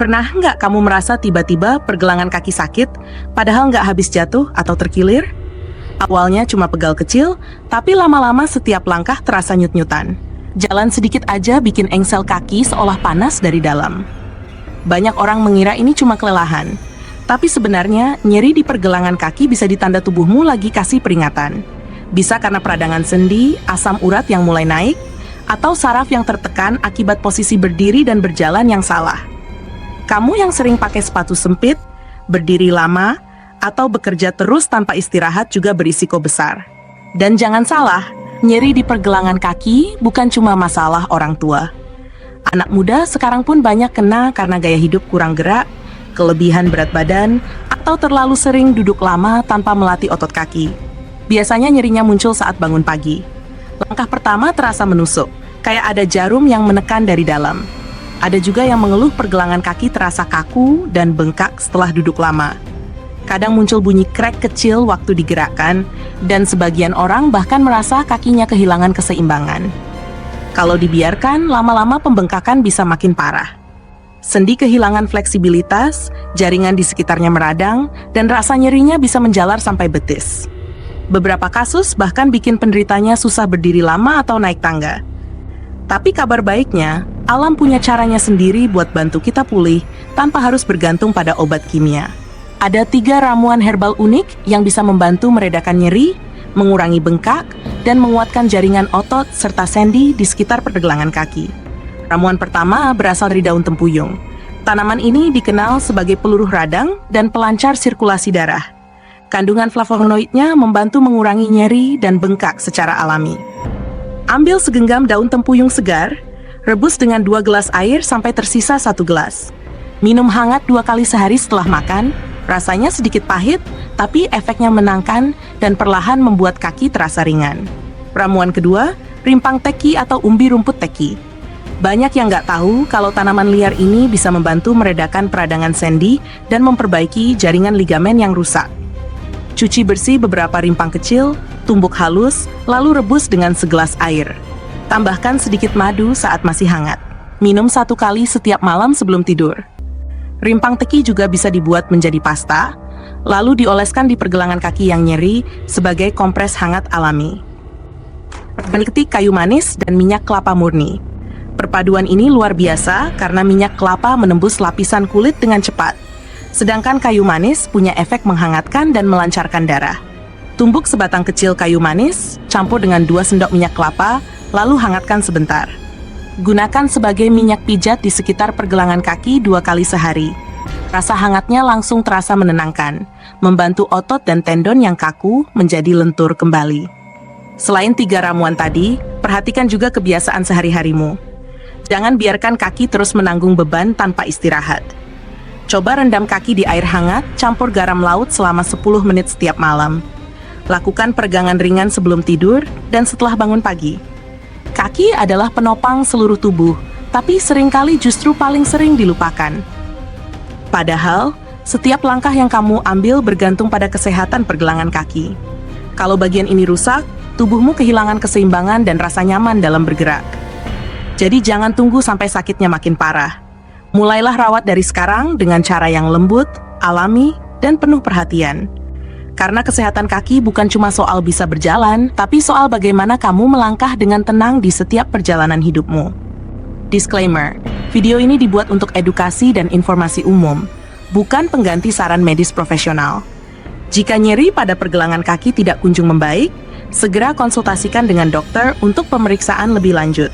Pernah nggak kamu merasa tiba-tiba pergelangan kaki sakit, padahal nggak habis jatuh atau terkilir? Awalnya cuma pegal kecil, tapi lama-lama setiap langkah terasa nyut-nyutan. Jalan sedikit aja bikin engsel kaki seolah panas dari dalam. Banyak orang mengira ini cuma kelelahan, tapi sebenarnya nyeri di pergelangan kaki bisa ditanda tubuhmu lagi kasih peringatan. Bisa karena peradangan sendi, asam urat yang mulai naik, atau saraf yang tertekan akibat posisi berdiri dan berjalan yang salah. Kamu yang sering pakai sepatu sempit, berdiri lama, atau bekerja terus tanpa istirahat juga berisiko besar. Dan jangan salah, nyeri di pergelangan kaki bukan cuma masalah orang tua. Anak muda sekarang pun banyak kena karena gaya hidup kurang gerak, kelebihan berat badan, atau terlalu sering duduk lama tanpa melatih otot kaki. Biasanya nyerinya muncul saat bangun pagi. Langkah pertama terasa menusuk, kayak ada jarum yang menekan dari dalam. Ada juga yang mengeluh pergelangan kaki terasa kaku dan bengkak setelah duduk lama. Kadang muncul bunyi krek kecil waktu digerakkan, dan sebagian orang bahkan merasa kakinya kehilangan keseimbangan. Kalau dibiarkan, lama-lama pembengkakan bisa makin parah. Sendi kehilangan fleksibilitas, jaringan di sekitarnya meradang, dan rasa nyerinya bisa menjalar sampai betis. Beberapa kasus bahkan bikin penderitanya susah berdiri lama atau naik tangga. Tapi kabar baiknya, alam punya caranya sendiri buat bantu kita pulih tanpa harus bergantung pada obat kimia. Ada 3 ramuan herbal unik yang bisa membantu meredakan nyeri, mengurangi bengkak, dan menguatkan jaringan otot serta sendi di sekitar pergelangan kaki. Ramuan pertama berasal dari daun tempuyung. Tanaman ini dikenal sebagai peluruh radang dan pelancar sirkulasi darah. Kandungan flavonoidnya membantu mengurangi nyeri dan bengkak secara alami. Ambil segenggam daun tempuyung segar, rebus dengan 2 gelas air sampai tersisa 1 gelas. Minum hangat 2 kali sehari setelah makan, rasanya sedikit pahit, tapi efeknya menenangkan dan perlahan membuat kaki terasa ringan. Ramuan kedua, rimpang teki atau umbi rumput teki. Banyak yang nggak tahu kalau tanaman liar ini bisa membantu meredakan peradangan sendi dan memperbaiki jaringan ligamen yang rusak. Cuci bersih beberapa rimpang kecil, tumbuk halus, lalu rebus dengan segelas air. Tambahkan sedikit madu saat masih hangat. Minum 1 kali setiap malam sebelum tidur. Rimpang teki juga bisa dibuat menjadi pasta, lalu dioleskan di pergelangan kaki yang nyeri sebagai kompres hangat alami. Ketik kayu manis dan minyak kelapa murni. Perpaduan ini luar biasa karena minyak kelapa menembus lapisan kulit dengan cepat. Sedangkan kayu manis punya efek menghangatkan dan melancarkan darah. Tumbuk sebatang kecil kayu manis, campur dengan 2 sendok minyak kelapa, lalu hangatkan sebentar. Gunakan sebagai minyak pijat di sekitar pergelangan kaki 2 kali sehari. Rasa hangatnya langsung terasa menenangkan, membantu otot dan tendon yang kaku menjadi lentur kembali. Selain 3 ramuan tadi, perhatikan juga kebiasaan sehari-harimu. Jangan biarkan kaki terus menanggung beban tanpa istirahat. Coba rendam kaki di air hangat, campur garam laut selama 10 menit setiap malam. Lakukan peregangan ringan sebelum tidur dan setelah bangun pagi. Kaki adalah penopang seluruh tubuh, tapi seringkali justru paling sering dilupakan. Padahal, setiap langkah yang kamu ambil bergantung pada kesehatan pergelangan kaki. Kalau bagian ini rusak, tubuhmu kehilangan keseimbangan dan rasa nyaman dalam bergerak. Jadi jangan tunggu sampai sakitnya makin parah. Mulailah rawat dari sekarang dengan cara yang lembut, alami, dan penuh perhatian. Karena kesehatan kaki bukan cuma soal bisa berjalan, tapi soal bagaimana kamu melangkah dengan tenang di setiap perjalanan hidupmu. Disclaimer, video ini dibuat untuk edukasi dan informasi umum, bukan pengganti saran medis profesional. Jika nyeri pada pergelangan kaki tidak kunjung membaik, segera konsultasikan dengan dokter untuk pemeriksaan lebih lanjut.